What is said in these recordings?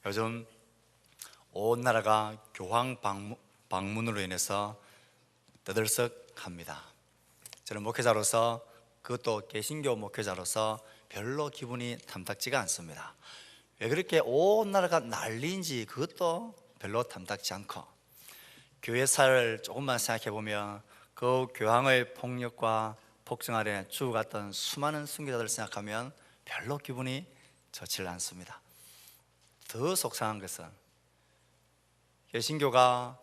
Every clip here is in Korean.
요즘 온 나라가 교황 방문으로 인해서 떠들썩합니다. 저는 목회자로서, 그것도 개신교 목회자로서 별로 기분이 탐탁지가 않습니다. 왜 그렇게 온 나라가 난리인지 그것도 별로 탐탁지 않고, 교회사를 조금만 생각해 보면 그 교황의 폭력과 폭정 아래 죽어갔던 수많은 순교자들을 생각하면 별로 기분이 좋지 않습니다. 더 속상한 것은 개신교가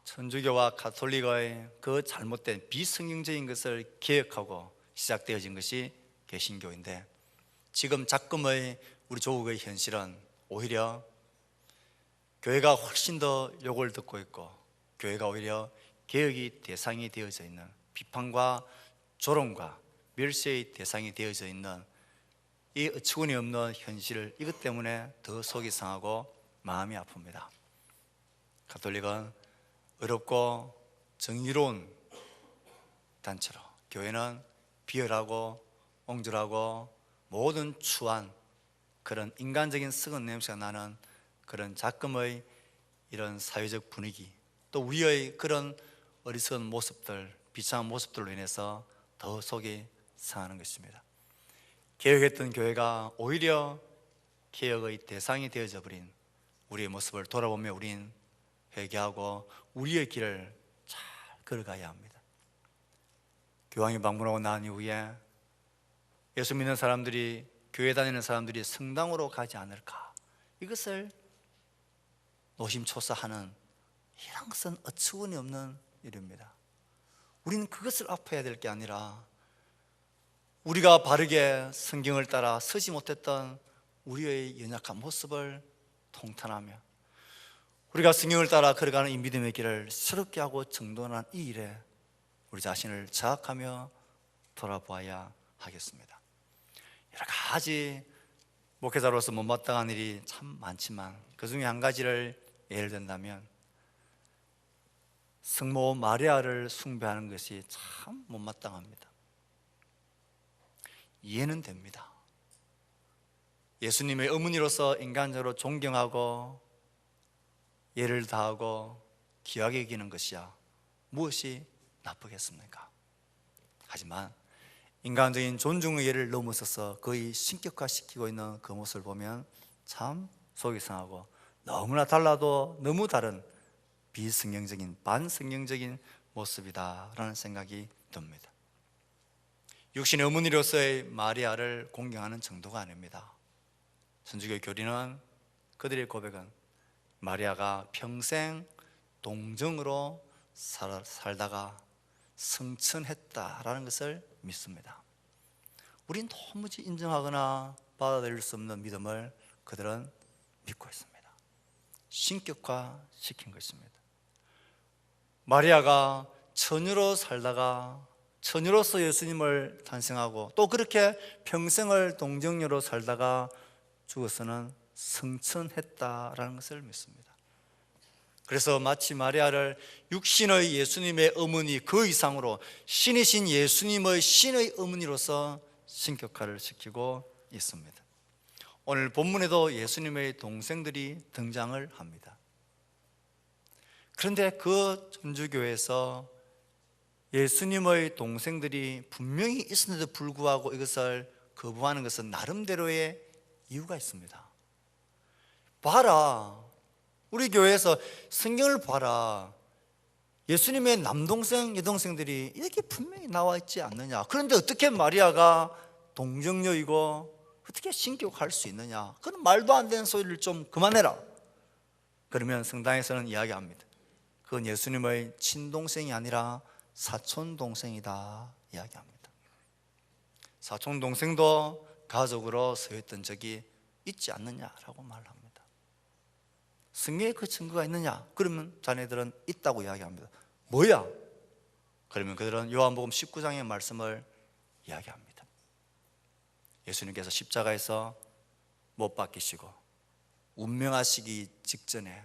천주교와 가톨릭의 그 잘못된 비성경적인 것을 개혁하고 시작되어진 것이 개신교인데, 지금 작금의 우리 조국의 현실은 오히려 교회가 훨씬 더 욕을 듣고 있고, 교회가 오히려 개혁의 대상이 되어져 있는, 비판과 조롱과 멸시의 대상이 되어져 있는 이 어처구니 없는 현실을, 이것 때문에 더 속이 상하고 마음이 아픕니다. 가톨릭은 어렵고 정의로운 단체로, 교회는 비열하고 옹졸하고 모든 추한 그런 인간적인 썩은 냄새가 나는 그런 작금의 이런 사회적 분위기, 또 우리의 그런 어리석은 모습들, 비참한 모습들로 인해서 더 속이 상하는 것입니다. 개혁했던 교회가 오히려 개혁의 대상이 되어져 버린 우리의 모습을 돌아보며 우린 회개하고 우리의 길을 잘 걸어가야 합니다. 교황이 방문하고 난 이후에 예수 믿는 사람들이, 교회 다니는 사람들이 성당으로 가지 않을까, 이것을 노심초사하는 이런 것은 어처구니 없는 일입니다. 우리는 그것을 아파해야 될 게 아니라, 우리가 바르게 성경을 따라 서지 못했던 우리의 연약한 모습을 통탄하며, 우리가 성경을 따라 걸어가는 이 믿음의 길을 새롭게 하고 정돈한 이 일에 우리 자신을 자학하며 돌아보아야 하겠습니다. 여러 가지 목회자로서 못마땅한 일이 참 많지만, 그 중에 한 가지를 예를 든다면 성모 마리아를 숭배하는 것이 참 못마땅합니다. 이해는 됩니다. 예수님의 어머니로서 인간적으로 존경하고 예를 다하고 귀하게 여기는 것이야 무엇이 나쁘겠습니까? 하지만 인간적인 존중의 예를 넘어서서 거의 신격화시키고 있는 그 모습을 보면 참 속이 상하고, 너무나 달라도 너무 다른 비성경적인, 반성경적인 모습이다라는 생각이 듭니다. 육신의 어머니로서의 마리아를 공경하는 정도가 아닙니다. 천주교 교리는, 그들의 고백은 마리아가 평생 동정으로 살다가 성천했다라는 것을 믿습니다. 우린 도무지 인정하거나 받아들일 수 없는 믿음을 그들은 믿고 있습니다. 신격화시킨 것입니다. 마리아가 처녀로 살다가 처녀로서 예수님을 탄생하고, 또 그렇게 평생을 동정녀로 살다가 죽어서는 성천했다라는 것을 믿습니다. 그래서 마치 마리아를 육신의 예수님의 어머니 그 이상으로 신이신 예수님의 신의 어머니로서 신격화를 시키고 있습니다. 오늘 본문에도 예수님의 동생들이 등장을 합니다. 그런데 그 천주교에서 예수님의 동생들이 분명히 있었는데도 불구하고 이것을 거부하는 것은 나름대로의 이유가 있습니다. 봐라, 우리 교회에서 성경을 봐라, 예수님의 남동생, 여동생들이 이렇게 분명히 나와 있지 않느냐. 그런데 어떻게 마리아가 동정녀이고 어떻게 신격할 수 있느냐. 그런 말도 안 되는 소리를 좀 그만해라. 그러면 성당에서는 이야기합니다. 그건 예수님의 친동생이 아니라 사촌동생이다 이야기합니다. 사촌동생도 가족으로 서했던 적이 있지 않느냐라고 말합니다. 성경에 그 증거가 있느냐? 그러면 자네들은 있다고 이야기합니다. 뭐야? 그러면 그들은 요한복음 19장의 말씀을 이야기합니다. 예수님께서 십자가에서 못 박히시고 운명하시기 직전에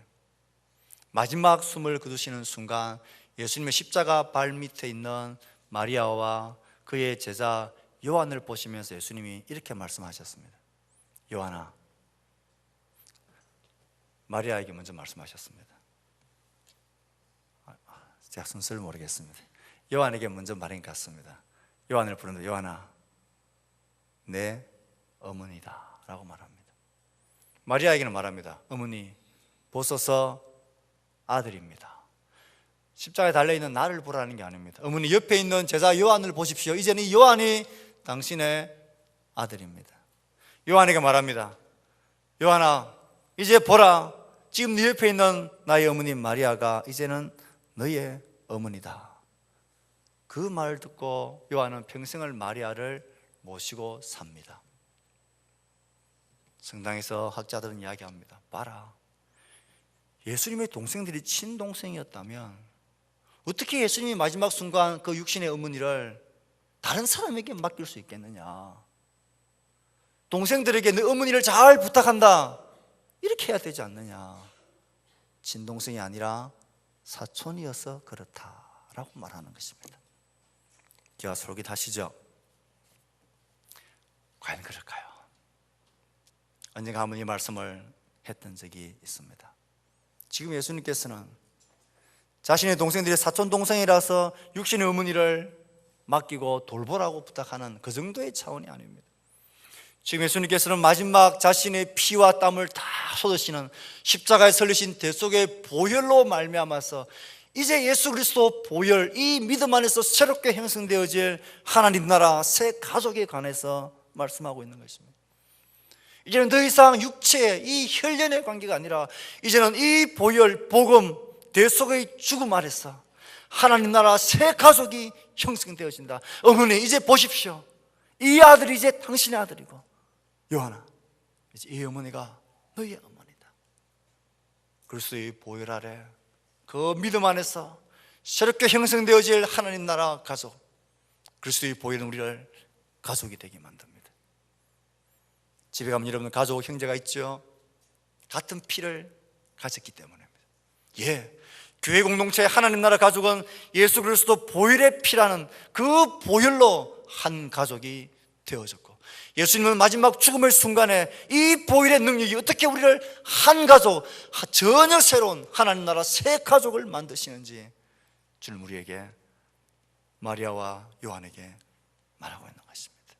마지막 숨을 거두시는 순간, 예수님의 십자가 발 밑에 있는 마리아와 그의 제자 요한을 보시면서 예수님이 이렇게 말씀하셨습니다. 요한아, 마리아에게 먼저 말씀하셨습니다. 제가 순서를 모르겠습니다. 요한에게 먼저 말인 것 같습니다. 요한을 부르는데 요한아, 내 어머니다 라고 말합니다. 마리아에게는 말합니다. 어머니, 보소서 아들입니다. 십자가에 달려있는 나를 보라는 게 아닙니다. 어머니, 옆에 있는 제자 요한을 보십시오. 이제는 이 요한이 당신의 아들입니다. 요한에게 말합니다. 요한아, 이제 보라. 지금 네 옆에 있는 나의 어머니 마리아가 이제는 너의 어머니다. 그 말을 듣고 요한은 평생을 마리아를 모시고 삽니다. 성당에서 학자들은 이야기합니다. 봐라, 예수님의 동생들이 친동생이었다면 어떻게 예수님이 마지막 순간 그 육신의 어머니를 다른 사람에게 맡길 수 있겠느냐. 동생들에게 내 어머니를 잘 부탁한다, 이렇게 해야 되지 않느냐. 친동생이 아니라 사촌이어서 그렇다라고 말하는 것입니다. 기가 솔깃하시죠? 과연 그럴까요? 언젠가 한번 이 말씀을 했던 적이 있습니다. 지금 예수님께서는 자신의 동생들이 사촌 동생이라서 육신의 어머니를 맡기고 돌보라고 부탁하는 그 정도의 차원이 아닙니다. 지금 예수님께서는 마지막 자신의 피와 땀을 다 쏟으시는 십자가에 설리신 대속의 보혈로 말미암아서 이제 예수 그리스도 보혈, 이 믿음 안에서 새롭게 형성되어질 하나님 나라 새 가족에 관해서 말씀하고 있는 것입니다. 이제는 더 이상 육체의 이 혈연의 관계가 아니라 이제는 이 보혈, 복음, 대속의 죽음 아래서 하나님 나라 새 가족이 형성되어진다. 어머니, 이제 보십시오. 이 아들이 이제 당신의 아들이고, 요한아, 이제 이 어머니가 너의 어머니다. 그리스도의 보혈 아래 그 믿음 안에서 새롭게 형성되어질 하나님 나라 가족, 그리스도의 보혈은 우리를 가족이 되게 만듭니다. 집에 가면 여러분 가족, 형제가 있죠. 같은 피를 가졌기 때문입니다. 예, 교회 공동체의 하나님 나라 가족은 예수 그리스도 보혈의 피라는 그 보혈로 한 가족이 되어졌고, 예수님은 마지막 죽음의 순간에 이 보혈의 능력이 어떻게 우리를 한 가족, 전혀 새로운 하나님 나라 새 가족을 만드시는지 주는 우리에게, 마리아와 요한에게 말하고 있는 것입니다.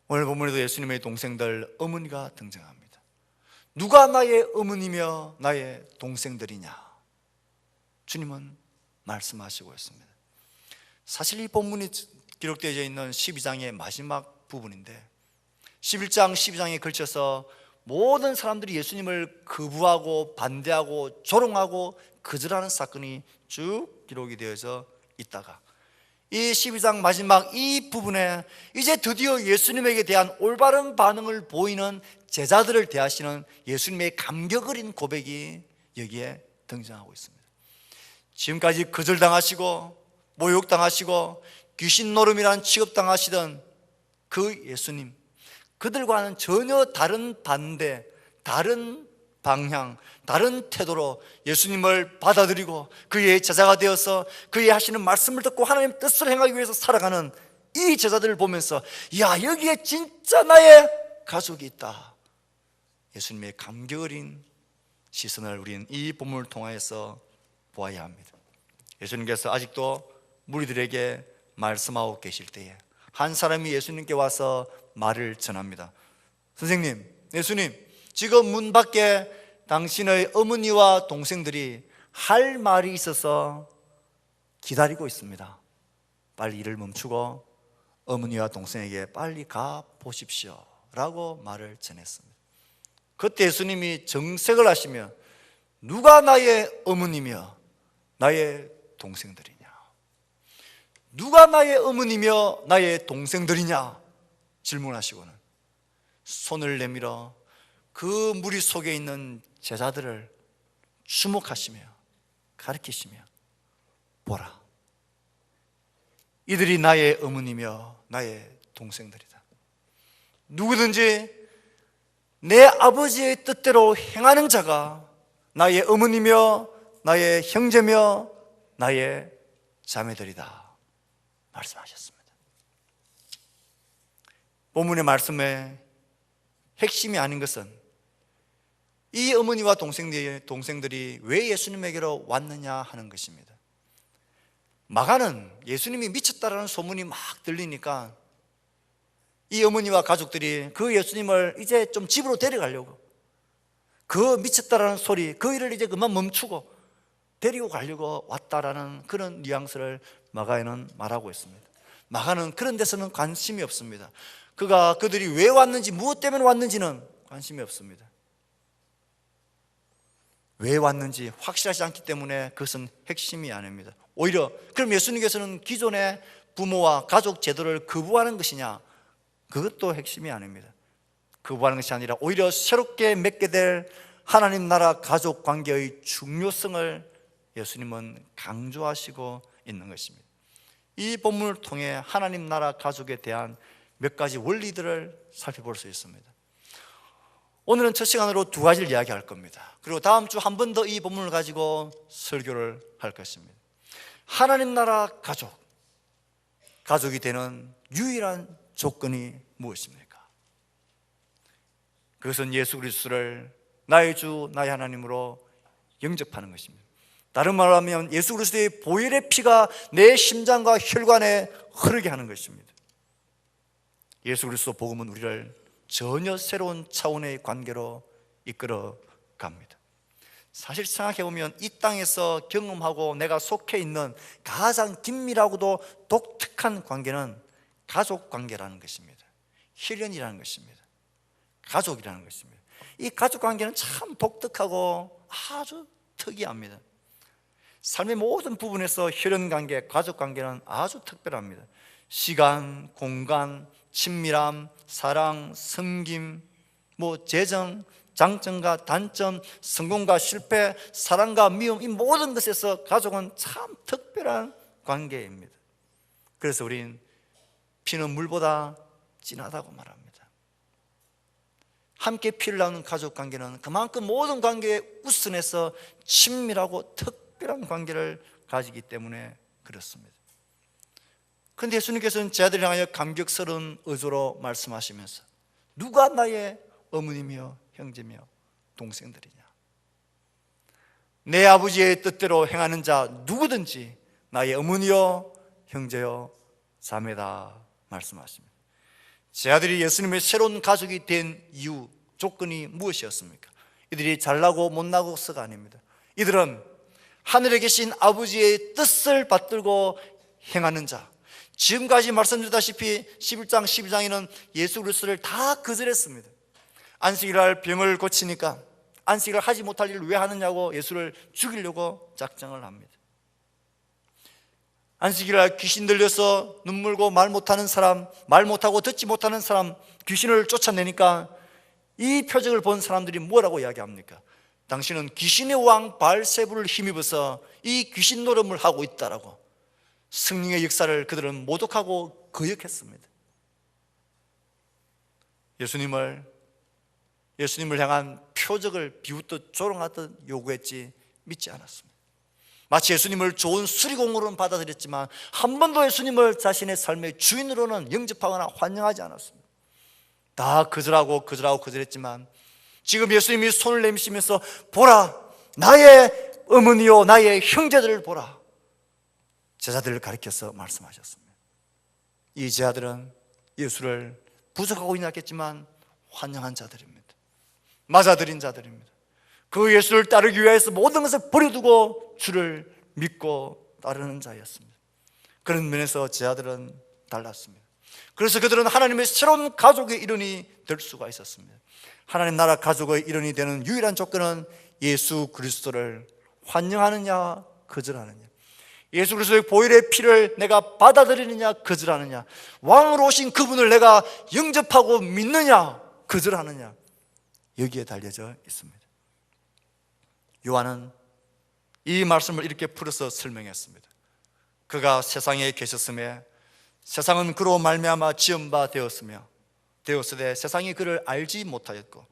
오늘 본문에도 예수님의 동생들 어머니가 등장합니다. 누가 나의 어머니며 나의 동생들이냐? 주님은 말씀하시고 있습니다. 사실 이 본문이 기록되어 있는 12장의 마지막 부분인데, 11장, 12장에 걸쳐서 모든 사람들이 예수님을 거부하고 반대하고 조롱하고 거절하는 사건이 쭉 기록이 되어져 있다가 이 12장 마지막 이 부분에 이제 드디어 예수님에게 대한 올바른 반응을 보이는 제자들을 대하시는 예수님의 감격 어린 고백이 여기에 등장하고 있습니다. 지금까지 거절당하시고 모욕당하시고 귀신 노름이라는 취급당하시던 그 예수님, 그들과는 전혀 다른 반대, 다른 방향, 다른 태도로 예수님을 받아들이고 그의 제자가 되어서 그의 하시는 말씀을 듣고 하나님의 뜻을 행하기 위해서 살아가는 이 제자들을 보면서, 야, 여기에 진짜 나의 가족이 있다. 예수님의 감격 어린 시선을 우리는 이 본문을 통하여서 보아야 합니다. 예수님께서 아직도 무리들에게 말씀하고 계실 때에 한 사람이 예수님께 와서 말을 전합니다. 선생님, 예수님, 지금 문 밖에 당신의 어머니와 동생들이 할 말이 있어서 기다리고 있습니다. 빨리 일을 멈추고 어머니와 동생에게 빨리 가 보십시오 라고 말을 전했습니다. 그때 예수님이 정색을 하시며, 누가 나의 어머니며 나의 동생들이냐? 누가 나의 어머니며 나의 동생들이냐? 질문하시고는 손을 내밀어 그 무리 속에 있는 제자들을 주목하시며 가르치시며, 보라, 이들이 나의 어머니며 나의 동생들이다. 누구든지 내 아버지의 뜻대로 행하는 자가 나의 어머니며 나의 형제며 나의 자매들이다 말씀하셨습니다. 본문의 말씀의 핵심이 아닌 것은 이 어머니와 동생들이 왜 예수님에게로 왔느냐 하는 것입니다. 마가는 예수님이 미쳤다라는 소문이 막 들리니까 이 어머니와 가족들이 그 예수님을 이제 좀 집으로 데려가려고, 그 미쳤다라는 소리, 그 일을 이제 그만 멈추고 데리고 가려고 왔다라는 그런 뉘앙스를 마가에는 말하고 있습니다. 마가는 그런 데서는 관심이 없습니다. 그들이 왜 왔는지, 무엇 때문에 왔는지는 관심이 없습니다. 왜 왔는지 확실하지 않기 때문에 그것은 핵심이 아닙니다. 오히려 그럼 예수님께서는 기존의 부모와 가족 제도를 거부하는 것이냐? 그것도 핵심이 아닙니다. 거부하는 것이 아니라 오히려 새롭게 맺게 될 하나님 나라 가족 관계의 중요성을 예수님은 강조하시고 있는 것입니다. 이 본문을 통해 하나님 나라 가족에 대한 몇 가지 원리들을 살펴볼 수 있습니다. 오늘은 첫 시간으로 두 가지를 이야기할 겁니다. 그리고 다음 주 한 번 더 이 본문을 가지고 설교를 할 것입니다. 하나님 나라 가족이 되는 유일한 조건이 무엇입니까? 그것은 예수 그리스도를 나의 주, 나의 하나님으로 영접하는 것입니다. 다른 말로 하면 예수 그리스도의 보혈의 피가 내 심장과 혈관에 흐르게 하는 것입니다. 예수 그리스도 복음은 우리를 전혀 새로운 차원의 관계로 이끌어 갑니다. 사실 생각해보면 이 땅에서 경험하고 내가 속해 있는 가장 긴밀하고도 독특한 관계는 가족 관계라는 것입니다. 혈연이라는 것입니다. 가족이라는 것입니다. 이 가족 관계는 참 독특하고 아주 특이합니다. 삶의 모든 부분에서 혈연 관계, 가족 관계는 아주 특별합니다. 시간, 공간, 친밀함, 사랑, 섬김, 재정, 장점과 단점, 성공과 실패, 사랑과 미움, 이 모든 것에서 가족은 참 특별한 관계입니다. 그래서 우린 피는 물보다 진하다고 말합니다. 함께 피를 나누는 가족 관계는 그만큼 모든 관계에 우선해서 친밀하고 특별한 관계를 가지기 때문에 그렇습니다. 그런데 예수님께서는 제자들을 향하여 감격스러운 어조로 말씀하시면서 누가 나의 어머니며 형제며 동생들이냐? 내 아버지의 뜻대로 행하는 자 누구든지 나의 어머니요 형제요 자매다 말씀하십니다. 제자들이 예수님의 새로운 가족이 된 이유, 조건이 무엇이었습니까? 이들이 잘나고 못나고서가 아닙니다. 이들은 하늘에 계신 아버지의 뜻을 받들고 행하는 자, 지금까지 말씀드렸다시피 11장 12장에는 예수 그리스도를 다 거절했습니다. 안식일날 병을 고치니까 안식일을 하지 못할 일을 왜 하느냐고 예수를 죽이려고 작정을 합니다. 안식일날 귀신 들려서 눈물고 말 못하는 사람, 말 못하고 듣지 못하는 사람 귀신을 쫓아내니까 이 표적을 본 사람들이 뭐라고 이야기합니까? 당신은 귀신의 왕 바알세불을 힘입어서 이 귀신 노름을 하고 있다라고 성령의 역사를 그들은 모독하고 거역했습니다. 예수님을 향한 표적을 비웃듯 조롱하듯 요구했지 믿지 않았습니다. 마치 예수님을 좋은 수리공으로는 받아들였지만 한 번도 예수님을 자신의 삶의 주인으로는 영접하거나 환영하지 않았습니다. 다 거절했지만 지금 예수님이 손을 내미시면서 보라, 나의 어머니요 나의 형제들을 보라, 제자들을 가리켜서 말씀하셨습니다. 이 제자들은 예수를 부족하고 인하겠지만 환영한 자들입니다. 맞아들인 자들입니다. 그 예수를 따르기 위해서 모든 것을 버려두고 주를 믿고 따르는 자였습니다. 그런 면에서 제자들은 달랐습니다. 그래서 그들은 하나님의 새로운 가족의 일원이 될 수가 있었습니다. 하나님 나라 가족의 일원이 되는 유일한 조건은 예수 그리스도를 환영하느냐 거절하느냐, 예수 그리스도의 보혈의 피를 내가 받아들이느냐 거절하느냐, 왕으로 오신 그분을 내가 영접하고 믿느냐 거절하느냐, 여기에 달려져 있습니다. 요한은 이 말씀을 이렇게 풀어서 설명했습니다. 그가 세상에 계셨음에 세상은 그로 말미암아 지은 바 되었으되 세상이 그를 알지 못하였고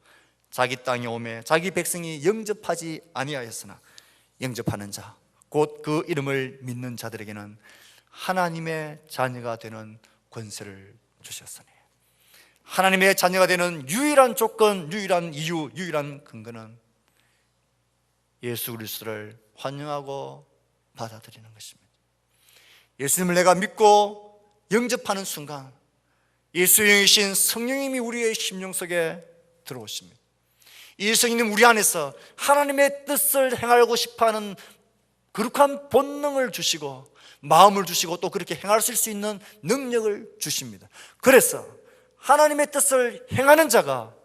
자기 땅에 오매 자기 백성이 영접하지 아니하였으나 영접하는 자 곧 그 이름을 믿는 자들에게는 하나님의 자녀가 되는 권세를 주셨으니, 하나님의 자녀가 되는 유일한 조건, 유일한 이유, 유일한 근거는 예수 그리스도를 환영하고 받아들이는 것입니다. 예수님을 내가 믿고 영접하는 순간 예수의 영이신 성령님이 우리의 심령 속에 들어오십니다. 이 성령님 우리 안에서 하나님의 뜻을 행하고 싶어하는 거룩한 본능을 주시고 마음을 주시고 또 그렇게 행하실 수 있는 능력을 주십니다. 그래서 하나님의 뜻을 행하는 자가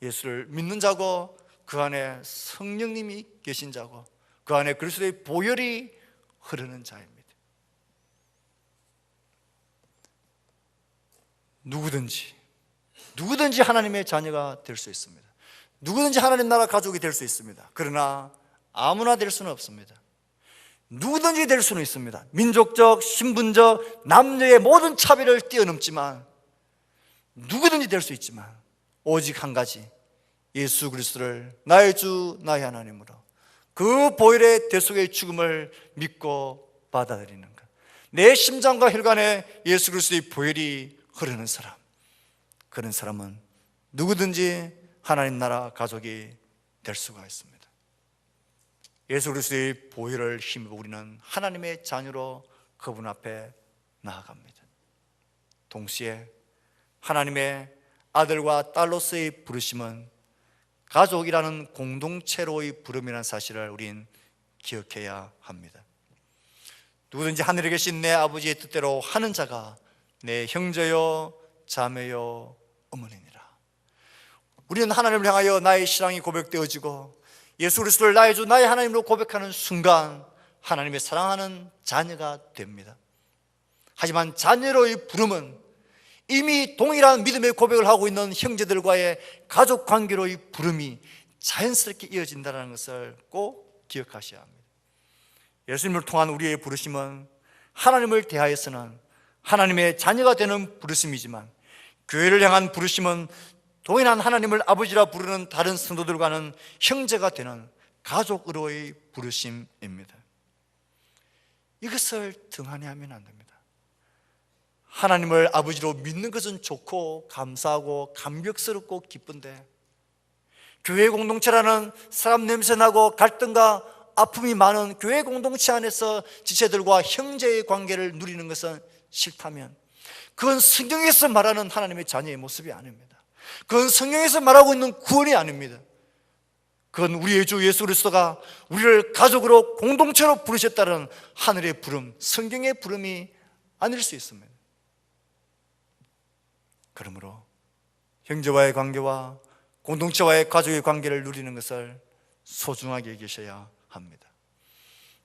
예수를 믿는 자고 그 안에 성령님이 계신 자고 그 안에 그리스도의 보혈이 흐르는 자입니다. 누구든지 하나님의 자녀가 될 수 있습니다. 누구든지 하나님 나라 가족이 될 수 있습니다. 그러나 아무나 될 수는 없습니다. 누구든지 될 수는 있습니다. 민족적, 신분적, 남녀의 모든 차별을 뛰어넘지만 누구든지 될 수 있지만 오직 한 가지, 예수 그리스도를 나의 주 나의 하나님으로 그 보혈의 대속의 죽음을 믿고 받아들이는 것, 내 심장과 혈관에 예수 그리스도의 보혈이 흐르는 사람, 그런 사람은 누구든지 하나님 나라 가족이 될 수가 있습니다. 예수 그리스도의 보혈을 힘입어 우리는 하나님의 자녀로 그분 앞에 나아갑니다. 동시에 하나님의 아들과 딸로서의 부르심은 가족이라는 공동체로의 부름이라는 사실을 우린 기억해야 합니다. 누구든지 하늘에 계신 내 아버지의 뜻대로 하는 자가 내 형제요 자매요 어머니니라. 우리는 하나님을 향하여 나의 신앙이 고백되어지고 예수 그리스도를 나의 주 나의 하나님으로 고백하는 순간 하나님의 사랑하는 자녀가 됩니다. 하지만 자녀로의 부름은 이미 동일한 믿음의 고백을 하고 있는 형제들과의 가족 관계로의 부름이 자연스럽게 이어진다는 것을 꼭 기억하셔야 합니다. 예수님을 통한 우리의 부르심은 하나님을 대하여서는 하나님의 자녀가 되는 부르심이지만 교회를 향한 부르심은 동일한 하나님을 아버지라 부르는 다른 성도들과는 형제가 되는 가족으로의 부르심입니다. 이것을 등한히하면 안 됩니다. 하나님을 아버지로 믿는 것은 좋고 감사하고 감격스럽고 기쁜데 교회 공동체라는 사람 냄새나고 갈등과 아픔이 많은 교회 공동체 안에서 지체들과 형제의 관계를 누리는 것은 싫다면 그건 성경에서 말하는 하나님의 자녀의 모습이 아닙니다. 그건 성경에서 말하고 있는 구원이 아닙니다. 그건 우리의 주 예수 그리스도가 우리를 가족으로 공동체로 부르셨다는 하늘의 부름, 성경의 부름이 아닐 수 있습니다. 그러므로 형제와의 관계와 공동체와의 가족의 관계를 누리는 것을 소중하게 여기셔야 합니다.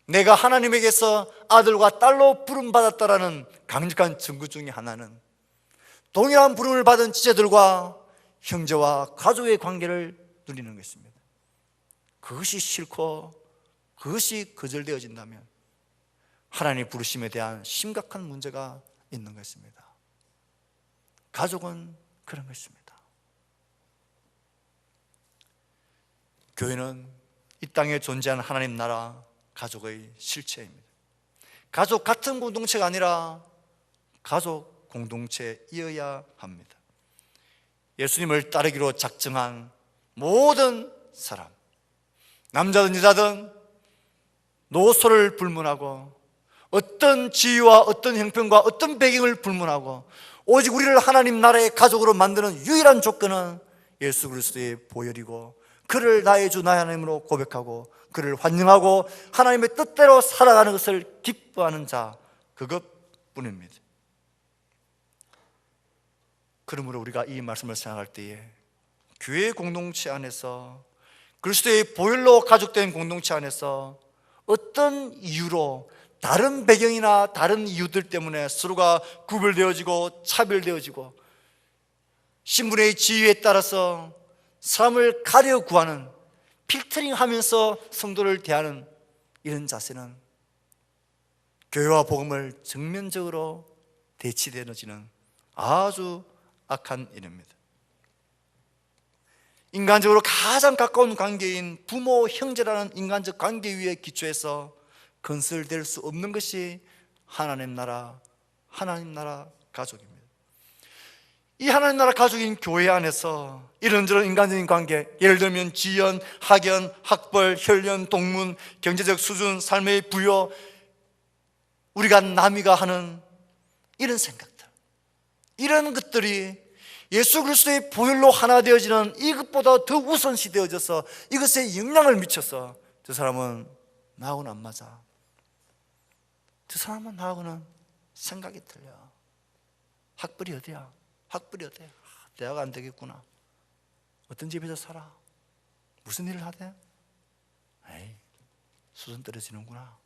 내가 하나님에게서 아들과 딸로 부름받았다라는 강력한 증거 중에 하나는 동일한 부름을 받은 지체들과 형제와 가족의 관계를 누리는 것입니다. 그것이 싫고 그것이 거절되어진다면 하나님의 부르심에 대한 심각한 문제가 있는 것입니다. 가족은 그런 것입니다. 교회는 이 땅에 존재하는 하나님 나라 가족의 실체입니다. 가족 같은 공동체가 아니라 가족 공동체이어야 합니다. 예수님을 따르기로 작정한 모든 사람, 남자든 여자든 노소를 불문하고 어떤 지위와 어떤 형편과 어떤 배경을 불문하고 오직 우리를 하나님 나라의 가족으로 만드는 유일한 조건은 예수 그리스도의 보혈이고 그를 나의 주 나의 하나님으로 고백하고 그를 환영하고 하나님의 뜻대로 살아가는 것을 기뻐하는 자, 그것뿐입니다. 그러므로 우리가 이 말씀을 생각할 때에 교회 공동체 안에서 그리스도의 보혈로 가족된 공동체 안에서 어떤 이유로 다른 배경이나 다른 이유들 때문에 서로가 구별되어지고 차별되어지고 신분의 지위에 따라서 사람을 가려 구하는 필터링하면서 성도를 대하는 이런 자세는 교회와 복음을 정면적으로 대치되어지는 아주 악한 일입니다. 인간적으로 가장 가까운 관계인 부모, 형제라는 인간적 관계 위에 기초해서 건설될 수 없는 것이 하나님 나라 가족입니다. 이 하나님 나라 가족인 교회 안에서 이런저런 인간적인 관계, 예를 들면 지연, 학연, 학벌, 혈연, 동문, 경제적 수준, 삶의 부여, 우리가 남이가 하는 이런 생각들, 이런 것들이 예수 그리스도의 보혈로 하나 되어지는 이것보다 더 우선시 되어져서 이것에 영향을 미쳐서 저 사람은 나하고는 안 맞아, 저 사람은 나하고는 생각이 틀려, 학벌이 어디야, 학벌이 어디야, 대학 안 되겠구나, 어떤 집에서 살아, 무슨 일을 하대, 에이 수준 떨어지는구나,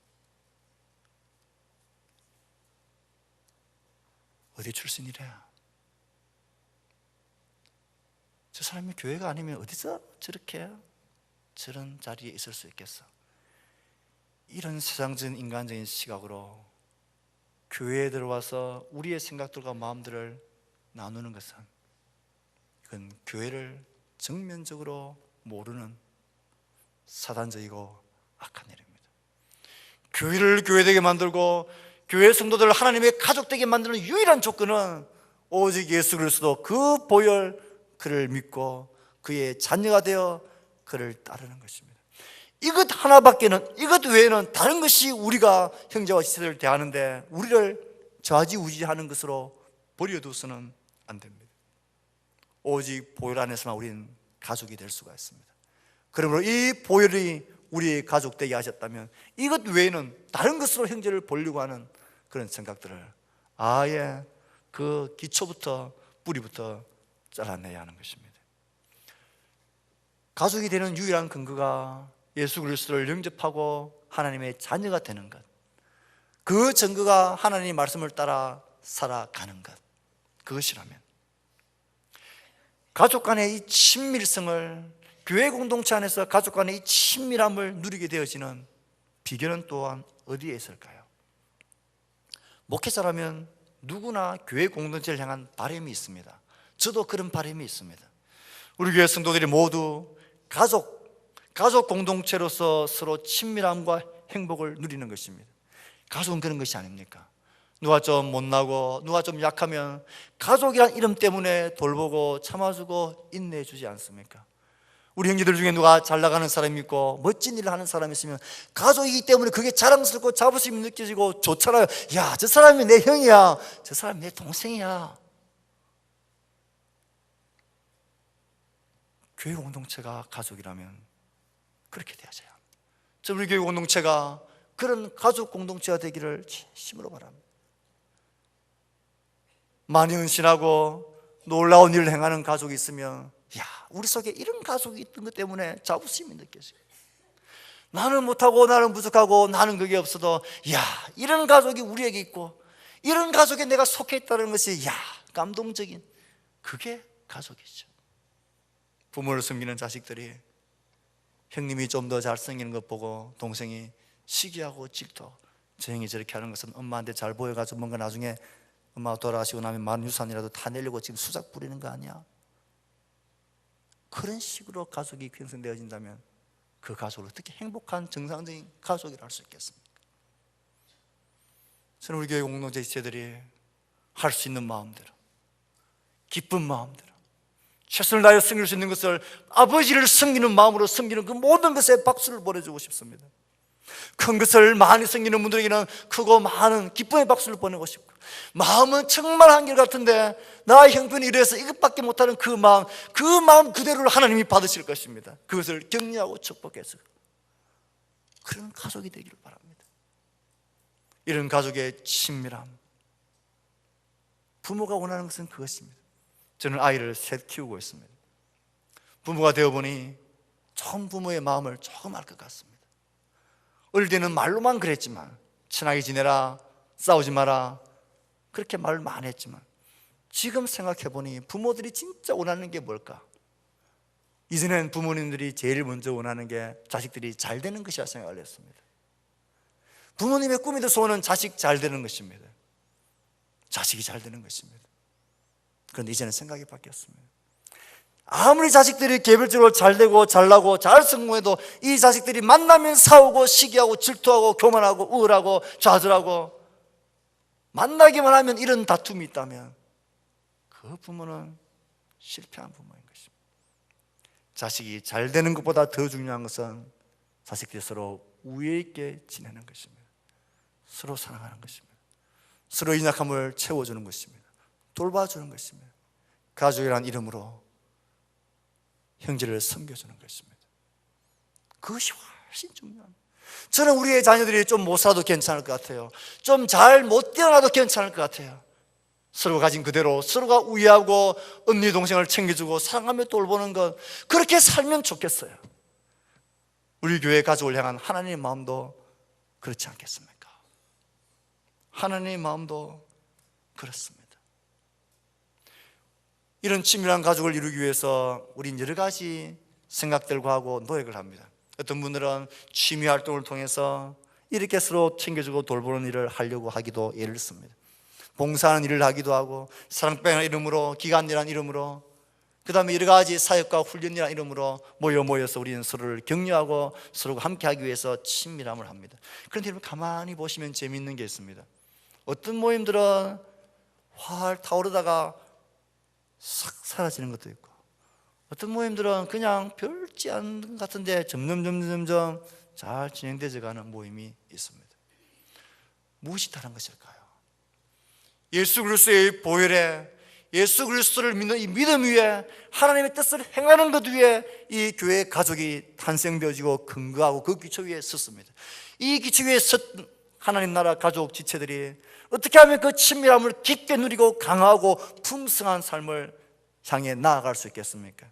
어디 출신이래, 저 사람이 교회가 아니면 어디서 저렇게 저런 자리에 있을 수 있겠어. 이런 세상적인 인간적인 시각으로 교회에 들어와서 우리의 생각들과 마음들을 나누는 것은 이건 교회를 정면적으로 모르는 사단적이고 악한 일입니다. 교회를 교회되게 만들고 교회 성도들을 하나님의 가족되게 만드는 유일한 조건은 오직 예수 그리스도 그 보혈, 그를 믿고 그의 자녀가 되어 그를 따르는 것입니다. 이것 하나밖에는, 이것 외에는 다른 것이 우리가 형제와 지체를 대하는데 우리를 좌지우지하는 것으로 버려두서는 안 됩니다. 오직 보혈 안에서만 우리는 가족이 될 수가 있습니다. 그러므로 이 보혈이 우리의 가족 되게 하셨다면 이것 외에는 다른 것으로 형제를 보려고 하는 그런 생각들을 아예 그 기초부터 뿌리부터 잘라내야 하는 것입니다. 가족이 되는 유일한 근거가 예수 그리스도를 영접하고 하나님의 자녀가 되는 것, 그 증거가 하나님의 말씀을 따라 살아가는 것, 그것이라면 가족 간의 이 친밀성을, 교회 공동체 안에서 가족 간의 이 친밀함을 누리게 되어지는 비결은 또한 어디에 있을까요? 목회자라면 누구나 교회 공동체를 향한 바람이 있습니다. 저도 그런 바람이 있습니다. 우리 교회 성도들이 모두 가족 공동체로서 서로 친밀함과 행복을 누리는 것입니다. 가족은 그런 것이 아닙니까? 누가 좀 못나고 누가 좀 약하면 가족이란 이름 때문에 돌보고 참아주고 인내해주지 않습니까? 우리 형제들 중에 누가 잘 나가는 사람이 있고 멋진 일을 하는 사람이 있으면 가족이기 때문에 그게 자랑스럽고 자부심이 느껴지고 좋잖아요. 야, 저 사람이 내 형이야, 저 사람이 내 동생이야. 교회 공동체가 가족이라면 그렇게 되어져야 합니다. 저 우리 교회 공동체가 그런 가족 공동체가 되기를 진심으로 바랍니다. 많이 헌신하고 놀라운 일을 행하는 가족이 있으면 야, 우리 속에 이런 가족이 있던 것 때문에 자부심이 느껴져요. 나는 못하고 나는 부족하고 나는 그게 없어도 야, 이런 가족이 우리에게 있고 이런 가족에 내가 속해 있다는 것이 야, 감동적인, 그게 가족이죠. 부모를 섬기는 자식들이 형님이 좀 더 잘생기는 것 보고 동생이 시기하고 질투, 저 형이 저렇게 하는 것은 엄마한테 잘 보여가지고 뭔가 나중에 엄마가 돌아가시고 나면 많은 유산이라도 다 내려고 지금 수작 부리는 거 아니야? 그런 식으로 가족이 형성되어진다면 그 가족을 어떻게 행복한 정상적인 가족이라 할 수 있겠습니까? 저는 우리 교회 공동체 지체들이 할 수 있는 마음대로, 기쁜 마음대로 최선을 다해 섬길 수 있는 것을 아버지를 섬기는 마음으로 섬기는 그 모든 것에 박수를 보내주고 싶습니다. 큰 것을 많이 섬기는 분들에게는 크고 많은 기쁨의 박수를 보내고 싶고, 마음은 정말 한결같은데 나의 형편이 이래서 이것밖에 못하는 그 마음 그대로를 하나님이 받으실 것입니다. 그것을 격려하고 축복해서 그런 가족이 되기를 바랍니다. 이런 가족의 친밀함, 부모가 원하는 것은 그것입니다. 저는 아이를 셋 키우고 있습니다. 부모가 되어보니 좋은 부모의 마음을 조금 알 것 같습니다. 어릴 때는 말로만 그랬지만 친하게 지내라, 싸우지 마라, 그렇게 말을 많이 했지만 지금 생각해보니 부모들이 진짜 원하는 게 뭘까? 이전엔 부모님들이 제일 먼저 원하는 게 자식들이 잘 되는 것이라 생각을 했습니다. 부모님의 꿈이도 소원은 자식 잘 되는 것입니다. 자식이 잘 되는 것입니다. 그런데 이제는 생각이 바뀌었습니다. 아무리 자식들이 개별적으로 잘 되고 잘나고 잘 성공해도 이 자식들이 만나면 싸우고 시기하고 질투하고 교만하고 우울하고 좌절하고, 만나기만 하면 이런 다툼이 있다면 그 그 부모는 실패한 부모인 것입니다. 자식이 잘 되는 것보다 더 중요한 것은 자식들이 서로 우애 있게 지내는 것입니다. 서로 사랑하는 것입니다. 서로 연약함을 채워주는 것입니다. 돌봐주는 것입니다. 가족이라는 이름으로 형제를 섬겨주는 것입니다. 그것이 훨씬 중요합니다. 저는 우리의 자녀들이 좀 못 살아도 괜찮을 것 같아요. 좀 잘 못 태어나도 괜찮을 것 같아요. 서로 가진 그대로 서로가 우애하고 언니 동생을 챙겨주고 사랑하며 돌보는 것, 그렇게 살면 좋겠어요. 우리 교회 가족을 향한 하나님의 마음도 그렇지 않겠습니까? 하나님의 마음도 그렇습니다. 이런 친밀한 가족을 이루기 위해서 우린 여러 가지 생각들과 하고 노력을 합니다. 어떤 분들은 취미 활동을 통해서 이렇게 서로 챙겨주고 돌보는 일을 하려고 하기도 애를 씁니다. 봉사하는 일을 하기도 하고, 사랑방이라는 이름으로, 기간이라는 이름으로, 그 다음에 여러 가지 사역과 훈련이라는 이름으로 모여서 우리는 서로를 격려하고 서로가 함께 하기 위해서 친밀함을 합니다. 그런데 여러분, 가만히 보시면 재미있는 게 있습니다. 어떤 모임들은 활 타오르다가 싹 사라지는 것도 있고, 어떤 모임들은 그냥 별지 않은 것 같은데 점점 잘 진행되어 가는 모임이 있습니다. 무엇이 다른 것일까요? 예수 그리스도의 보혈에, 예수 그리스도를 믿는 이 믿음 위에, 하나님의 뜻을 행하는 것 위에 이 교회 가족이 탄생되어지고 근거하고 그 기초 위에 섰습니다. 이 기초 위에 섰 하나님 나라 가족 지체들이 어떻게 하면 그 친밀함을 깊게 누리고 강하고 풍성한 삶을 향해 나아갈 수 있겠습니까?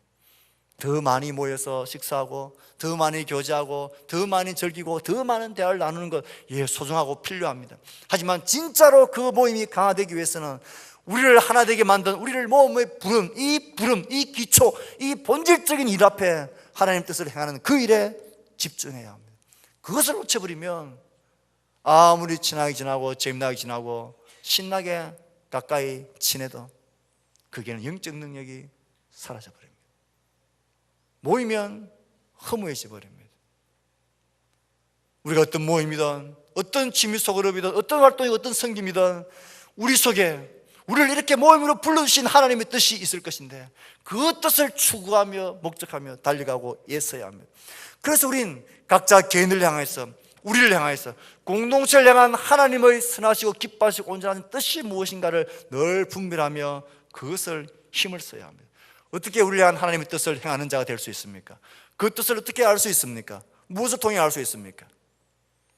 더 많이 모여서 식사하고, 더 많이 교제하고, 더 많이 즐기고, 더 많은 대화를 나누는 것, 예, 소중하고 필요합니다. 하지만 진짜로 그 모임이 강화되기 위해서는 우리를 하나 되게 만든, 우리를 모험의 부름, 이 기초, 이 본질적인 일 앞에 하나님 뜻을 행하는 그 일에 집중해야 합니다. 그것을 놓쳐버리면 아무리 친하게 지나고 재미나게 지나고 신나게 가까이 지내도 그게는 영적 능력이 사라져버립니다. 모이면 허무해져 버립니다. 우리가 어떤 모임이든 어떤 취미 소그룹이든 어떤 활동이든 어떤 성김이든 우리 속에 우리를 이렇게 모임으로 불러주신 하나님의 뜻이 있을 것인데 그 뜻을 추구하며 목적하며 달려가고 애써야 합니다. 그래서 우린 각자 개인을 향해서, 우리를 향해서, 공동체를 향한 하나님의 선하시고 기뻐하시고 온전한 뜻이 무엇인가를 늘 분별하며 그것을 힘을 써야 합니다. 어떻게 우리를 향한 하나님의 뜻을 행하는 자가 될 수 있습니까? 그 뜻을 어떻게 알 수 있습니까? 무엇을 통해 알 수 있습니까?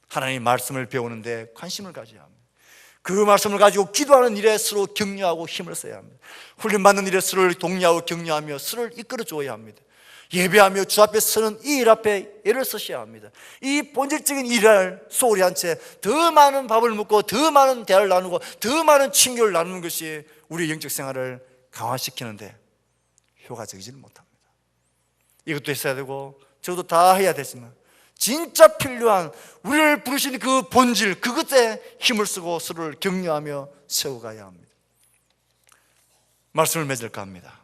하나님의 말씀을 배우는데 관심을 가져야 합니다. 그 말씀을 가지고 기도하는 일에 서로 격려하고 힘을 써야 합니다. 훈련받는 일에 서로를 독려하고 격려하며 서로를 이끌어 줘야 합니다. 예배하며 주 앞에 서는 이 일 앞에 애를 쓰셔야 합니다. 이 본질적인 일을 소홀히 한 채 더 많은 밥을 먹고 더 많은 대화를 나누고 더 많은 친교를 나누는 것이 우리의 영적 생활을 강화시키는데 효과적이지는 못합니다. 이것도 했어야 되고 저것도 다 해야 되지만 진짜 필요한 우리를 부르신 그 본질, 그것에 힘을 쓰고 서로를 격려하며 세워가야 합니다. 말씀을 맺을까 합니다.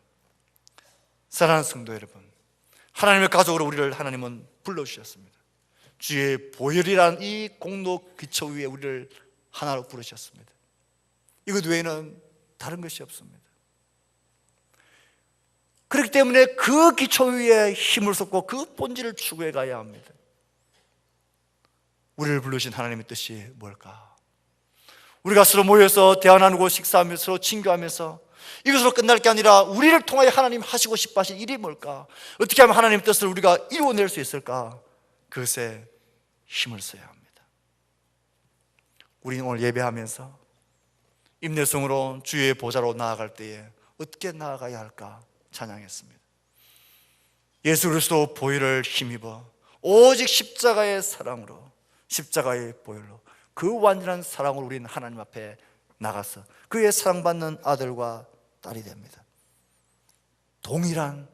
사랑하는 성도 여러분, 하나님의 가족으로 우리를 하나님은 불러주셨습니다. 주의 보혈이란 이 공로 기초 위에 우리를 하나로 부르셨습니다. 이것 외에는 다른 것이 없습니다. 그렇기 때문에 그 기초 위에 힘을 쏟고 그 본질을 추구해 가야 합니다. 우리를 부르신 하나님의 뜻이 뭘까? 우리가 서로 모여서 대화 나누고 식사하면서 서로 친교하면서 이것으로 끝날 게 아니라 우리를 통하여 하나님 하시고 싶어 하신 일이 뭘까? 어떻게 하면 하나님의 뜻을 우리가 이루어낼 수 있을까? 그것에 힘을 써야 합니다. 우리는 오늘 예배하면서 임내성으로 주의 보좌로 나아갈 때에 어떻게 나아가야 할까 찬양했습니다. 예수 그리스도 보혈을 힘입어 오직 십자가의 사랑으로, 십자가의 보혈로, 그 완전한 사랑으로 우리는 하나님 앞에 나가서 그의 사랑받는 아들과 딸이 됩니다. 동일한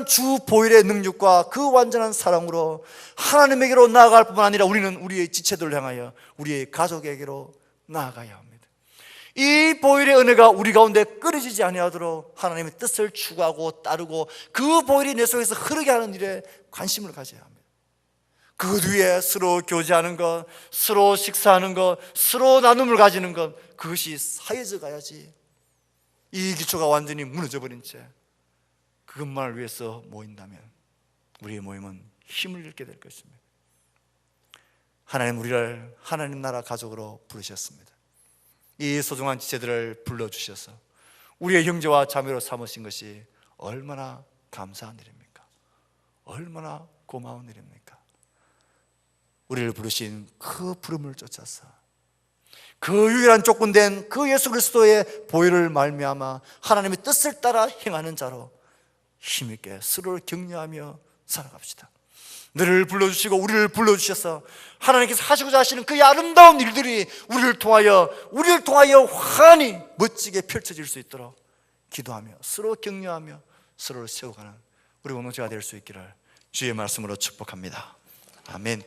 주 보혈의 능력과 그 완전한 사랑으로 하나님에게로 나아갈 뿐만 아니라 우리는 우리의 지체들을 향하여 우리의 가족에게로 나아가야 합니다. 이 보혈의 은혜가 우리 가운데 끊어지지 아니하도록 하나님의 뜻을 추구하고 따르고 그 보혈이 내 속에서 흐르게 하는 일에 관심을 가져야 합니다. 그 뒤에 서로 교제하는 것, 서로 식사하는 것, 서로 나눔을 가지는 것, 그것이 사해져 가야지 이 기초가 완전히 무너져버린 채 그것만을 위해서 모인다면 우리의 모임은 힘을 잃게 될 것입니다. 하나님 우리를 하나님 나라 가족으로 부르셨습니다. 이 소중한 지체들을 불러주셔서 우리의 형제와 자매로 삼으신 것이 얼마나 감사한 일입니까? 얼마나 고마운 일입니까? 우리를 부르신 그 부름을 쫓아서 그 유일한 조건된 그 예수 그리스도의 보혈을 말미암아 하나님의 뜻을 따라 행하는 자로 힘있게 서로를 격려하며 살아갑시다. 너를 불러주시고 우리를 불러주셔서 하나님께서 하시고자 하시는 그 아름다운 일들이 우리를 통하여 환히 멋지게 펼쳐질 수 있도록 기도하며 서로 격려하며 서로를 세워가는 우리 공동체가 될 수 있기를 주의 말씀으로 축복합니다. 아멘.